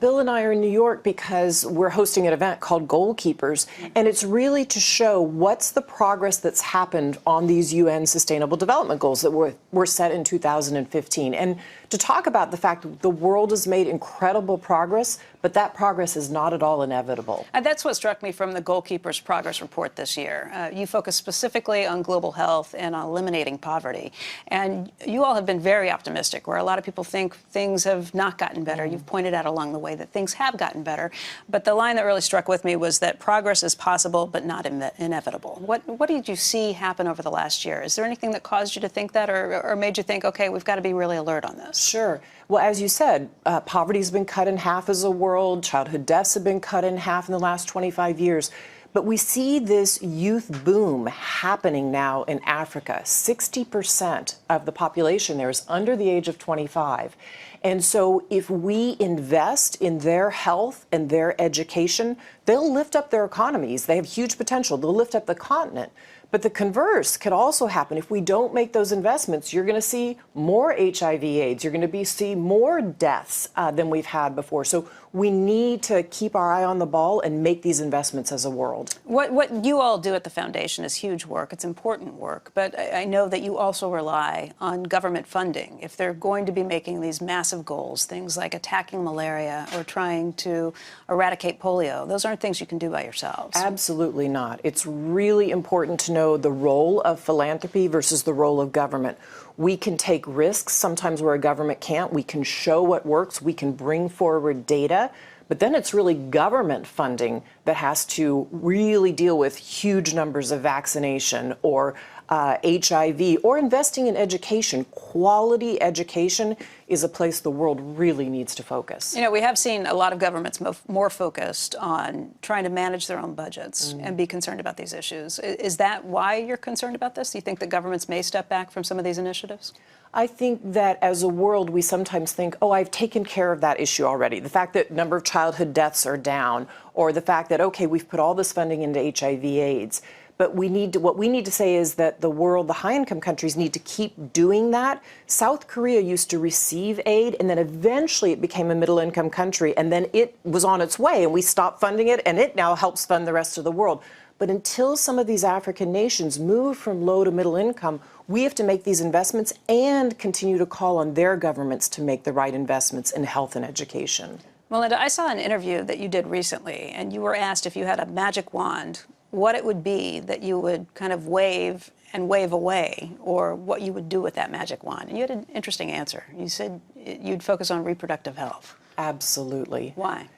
Bill and I are in New York because we're hosting an event called Goalkeepers, and it's really to show what's the progress that's happened on these UN Sustainable Development Goals that were set in 2015, and to talk about the fact that the world has made incredible progress, but that progress is not at all inevitable. And that's what struck me from the Goalkeepers Progress Report this year. You focus specifically on global health and on eliminating poverty. And you all have been very optimistic, where a lot of people think things have not gotten better. You've pointed out along the way that things have gotten better. But the line that really struck with me was that progress is possible, but not inevitable. What did you see happen over the last year? Is there anything that caused you to think that, or made you think, okay, we've got to be really alert on this? Sure. Well, as you said, poverty has been cut in half as a world. Childhood deaths have been cut in half in the last 25 years. But we see this youth boom happening now in Africa. 60% of the population there is under the age of 25. And so if we invest in their health and their education, they'll lift up their economies. They have huge potential. They'll lift up the continent. But the converse could also happen. If we don't make those investments, you're going to see more HIV/AIDS. You're going to see more deaths than we've had before. So we need to keep our eye on the ball and make these investments as a world. What you all do at the foundation is huge work. It's important work. But I know that you also rely on government funding. If they're going to be making these massive goals, things like attacking malaria or trying to eradicate polio, those aren't things you can do by yourselves. Absolutely not. It's really important to know the role of philanthropy versus the role of government. We can take risks sometimes where a government can't. We can show what works. We can bring forward data. But then it's really government funding that has to really deal with huge numbers of vaccination or HIV, or investing in education. Quality education is a place the world really needs to focus. You know, we have seen a lot of governments more focused on trying to manage their own budgets and be concerned about these issues. Is that why you're concerned about this? Do you think that governments may step back from some of these initiatives? I think that as a world, we sometimes think, oh, I've taken care of that issue already. The fact that number of childhood deaths are down, or the fact that, okay, we've put all this funding into HIV/AIDS. But what we need to say is that the world, the high-income countries, need to keep doing that. South Korea used to receive aid, and then eventually it became a middle-income country, and then it was on its way, and we stopped funding it, and it now helps fund the rest of the world. But until some of these African nations move from low to middle income, we have to make these investments and continue to call on their governments to make the right investments in health and education. Melinda, I saw an interview that you did recently, and you were asked if you had a magic wand, what it would be that you would kind of wave and wave away, or what you would do with that magic wand. And you had an interesting answer. You said you'd focus on reproductive health. Absolutely. Why?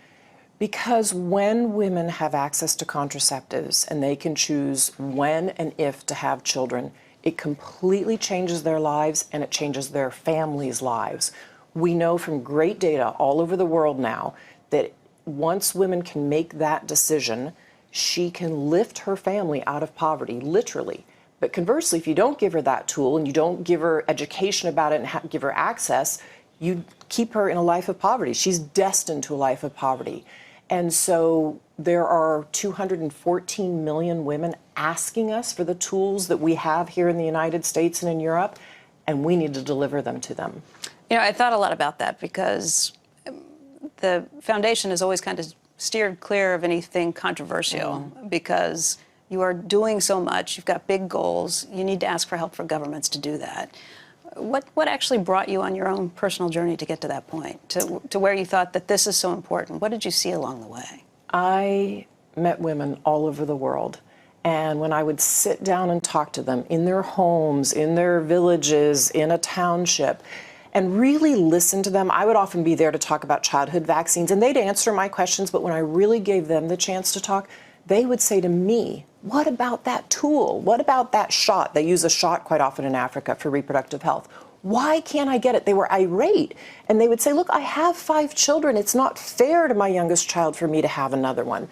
Because when women have access to contraceptives and they can choose when and if to have children, it completely changes their lives and it changes their families' lives. We know from great data all over the world now that once women can make that decision, she can lift her family out of poverty, literally. But conversely, if you don't give her that tool and you don't give her education about it and give her access, you keep her in a life of poverty. She's destined to a life of poverty. And so there are 214 million women asking us for the tools that we have here in the United States and in Europe, and we need to deliver them to them. You know, I thought a lot about that because the foundation has always kind of steered clear of anything controversial because you are doing so much, you've got big goals, you need to ask for help from governments to do that. What actually brought you on your own personal journey to get to that point, to where you thought that this is so important? What did you see along the way? I met women all over the world, and when I would sit down and talk to them in their homes, in their villages, in a township, and really listen to them. I would often be there to talk about childhood vaccines, and they'd answer my questions, but when I really gave them the chance to talk, they would say to me, what about that tool? What about that shot? They use a shot quite often in Africa for reproductive health. Why can't I get it? They were irate, and they would say, look, I have 5 children. It's not fair to my youngest child for me to have another one.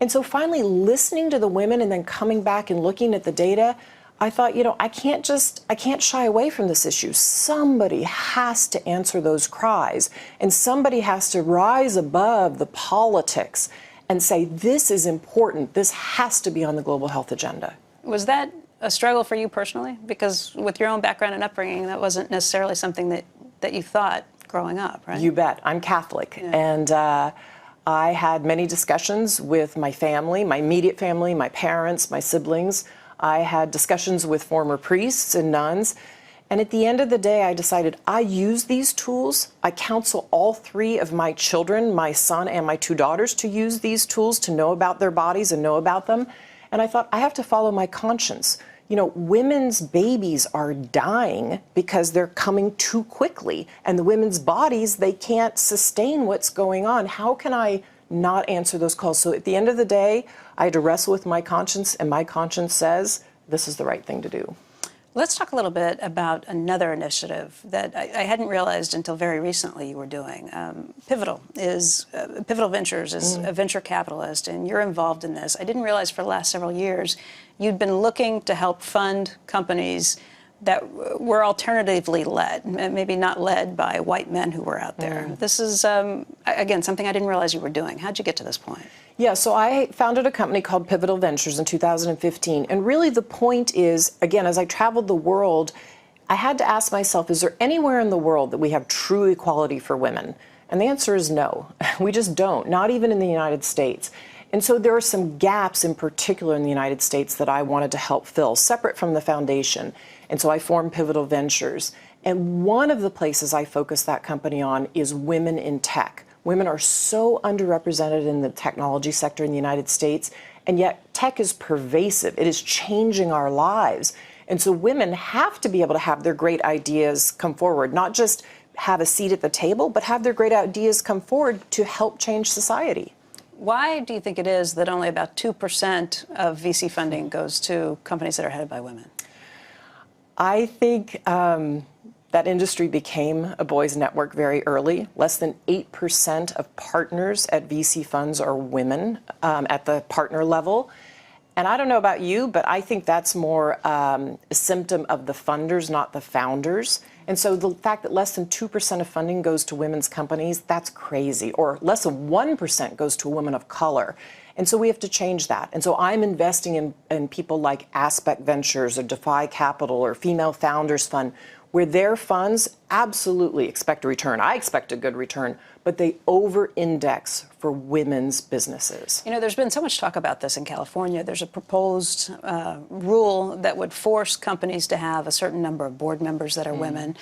And so finally listening to the women and then coming back and looking at the data, I thought, you know, I can't shy away from this issue. Somebody has to answer those cries, and somebody has to rise above the politics and say, this is important. This has to be on the global health agenda. Was that a struggle for you personally? Because with your own background and upbringing, that wasn't necessarily something that you thought growing up, right? You bet. I'm Catholic. Yeah. And I had many discussions with my family, my immediate family, my parents, my siblings. I had discussions with former priests and nuns. And at the end of the day, I decided I use these tools. I counsel all 3 of my children, my son and my 2 daughters, to use these tools to know about their bodies and know about them. And I thought, I have to follow my conscience. You know, women's babies are dying because they're coming too quickly. And the women's bodies, they can't sustain what's going on. How can I not answer those calls? So at the end of the day, I had to wrestle with my conscience, and my conscience says this is the right thing to do. Let's talk a little bit about another initiative that I hadn't realized until very recently you were doing. Pivotal Ventures is a venture capitalist, and you're involved in this. I didn't realize for the last several years you'd been looking to help fund companies that were alternatively led, maybe not led by white men who were out there. This is, again, something I didn't realize you were doing. How'd you get to this point? Yeah, so I founded a company called Pivotal Ventures in 2015. And really the point is, again, as I traveled the world, I had to ask myself, is there anywhere in the world that we have true equality for women? And the answer is no. We just don't, not even in the United States. And so there are some gaps in particular in the United States that I wanted to help fill, separate from the foundation. And so I formed Pivotal Ventures. And one of the places I focus that company on is women in tech. Women are so underrepresented in the technology sector in the United States, and yet tech is pervasive. It is changing our lives. And so women have to be able to have their great ideas come forward, not just have a seat at the table, but have their great ideas come forward to help change society. Why do you think it is that only about 2% of VC funding goes to companies that are headed by women? I think that industry became a boys' network very early. Less than 8% of partners at VC funds are women at the partner level. And I don't know about you, but I think that's more a symptom of the funders, not the founders. And so the fact that less than 2% of funding goes to women's companies, that's crazy. Or less than 1% goes to a woman of color. And so we have to change that. And so I'm investing in people like Aspect Ventures or Defy Capital or Female Founders Fund, where their funds absolutely expect a return. I expect a good return, but they over-index for women's businesses. You know, there's been so much talk about this in California. There's a proposed rule that would force companies to have a certain number of board members that are women.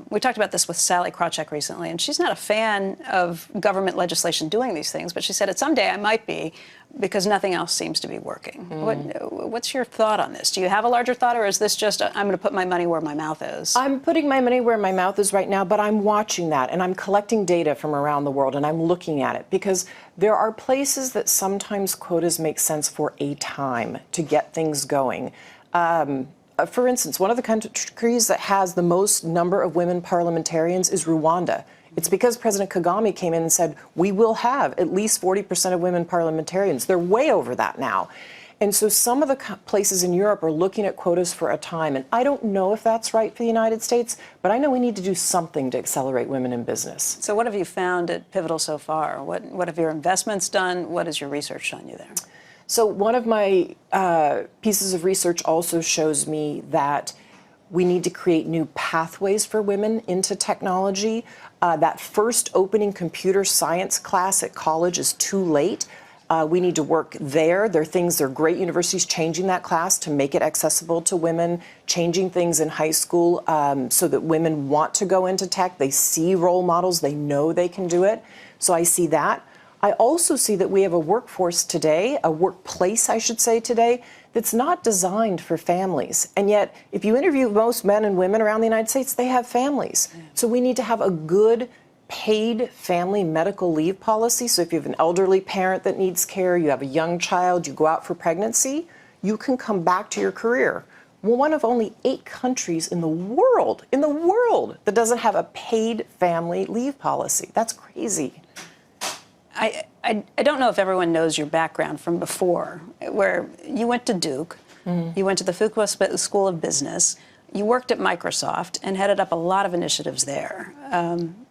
We talked about this with Sally Krawcheck recently, and she's not a fan of government legislation doing these things, but she said that someday I might be, because nothing else seems to be working. What's your thought on this? Do you have a larger thought, or is this just, I'm going to put my money where my mouth is? I'm putting my money where my mouth is right now, but I'm watching that, and I'm collecting data from around the world, and I'm looking at it, because there are places that sometimes quotas make sense for a time to get things going. For instance, one of the countries that has the most number of women parliamentarians is Rwanda. It's because President Kagame came in and said, we will have at least 40% of women parliamentarians. They're way over that now. And so some of the places in Europe are looking at quotas for a time. And I don't know if that's right for the United States, but I know we need to do something to accelerate women in business. So what have you found at Pivotal so far? What have your investments done? What has your research done you there? So one of my pieces of research also shows me that we need to create new pathways for women into technology. That first opening computer science class at college is too late. We need to work there. There are great universities changing that class to make it accessible to women, changing things in high school so that women want to go into tech. They see role models. They know they can do it. So I see that. I also see that we have a workforce today, a workplace, I should say today, that's not designed for families. And yet, if you interview most men and women around the United States, they have families. So we need to have a good paid family medical leave policy. So if you have an elderly parent that needs care, you have a young child, you go out for pregnancy, you can come back to your career. We're one of only 8 countries in the world that doesn't have a paid family leave policy. That's crazy. I don't know if everyone knows your background from before, where you went to Duke, you went to the Fuqua School of Business, you worked at Microsoft and headed up a lot of initiatives there.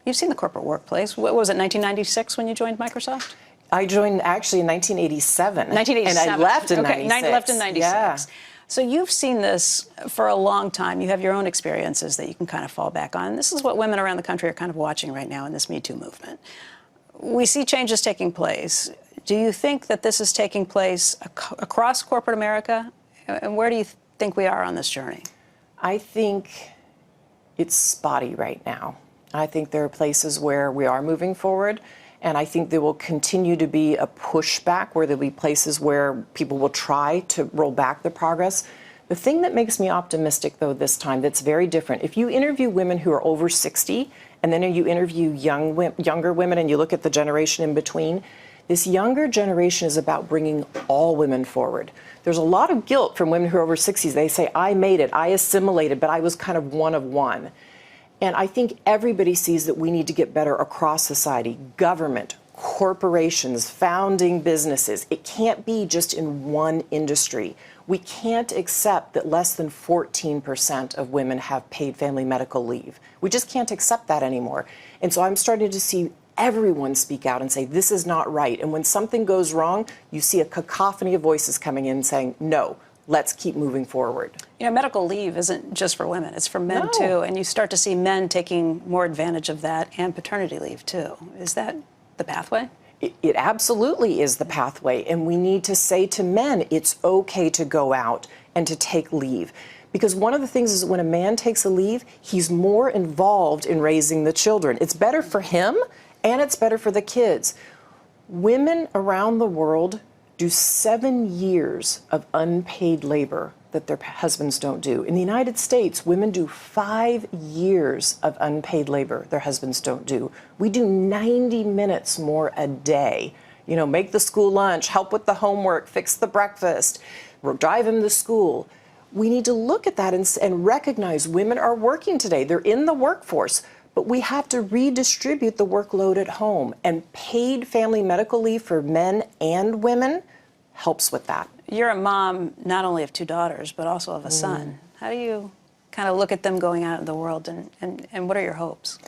You've seen the corporate workplace. What was it, 1996 when you joined Microsoft? I joined actually in 1987. 1987. And I left in 96. Left in 96. So you've seen this for a long time. You have your own experiences that you can kind of fall back on. This is what women around the country are kind of watching right now in this Me Too movement. We see changes taking place. Do you think that this is taking place across corporate America? And where do you think we are on this journey? I think it's spotty right now. I think there are places where we are moving forward, and I think there will continue to be a pushback where there'll be places where people will try to roll back the progress. The thing that makes me optimistic, though, this time that's very different, if you interview women who are over 60, and then you interview younger women and you look at the generation in between, this younger generation is about bringing all women forward. There's a lot of guilt from women who are over 60s. They say, I made it, I assimilated, but I was kind of one of one. And I think everybody sees that we need to get better across society, government, corporations, founding businesses. It can't be just in one industry. We can't accept that less than 14% of women have paid family medical leave. We just can't accept that anymore. And so I'm starting to see everyone speak out and say, this is not right. And when something goes wrong, you see a cacophony of voices coming in saying, no, let's keep moving forward. You know, medical leave isn't just for women, it's for men too. And you start to see men taking more advantage of that, and paternity leave too. Is that the pathway? It absolutely is the pathway. And we need to say to men, it's okay to go out and to take leave. Because one of the things is when a man takes a leave, he's more involved in raising the children. It's better for him and it's better for the kids. Women around the world do 7 years of unpaid labor that their husbands don't do. In the United States, women do 5 years of unpaid labor their husbands don't do. We do 90 minutes more a day. You know, make the school lunch, help with the homework, fix the breakfast, drive him to school. We need to look at that and recognize women are working today. They're in the workforce, but we have to redistribute the workload at home. And paid family medical leave for men and women helps with that. You're a mom not only of 2 daughters, but also of a son. How do you kind of look at them going out in the world, and what are your hopes?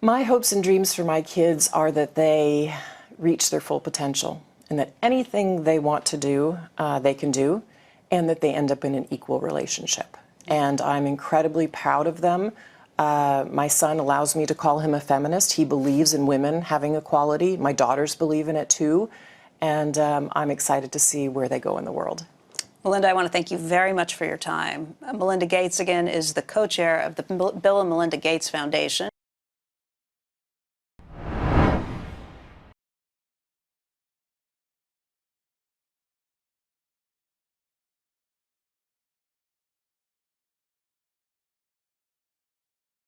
My hopes and dreams for my kids are that they reach their full potential and that anything they want to do, they can do, and that they end up in an equal relationship. And I'm incredibly proud of them. My son allows me to call him a feminist. He believes in women having equality. My daughters believe in it too. And I'm excited to see where they go in the world. Melinda, I want to thank you very much for your time. Melinda Gates, again, is the co-chair of the Bill and Melinda Gates Foundation.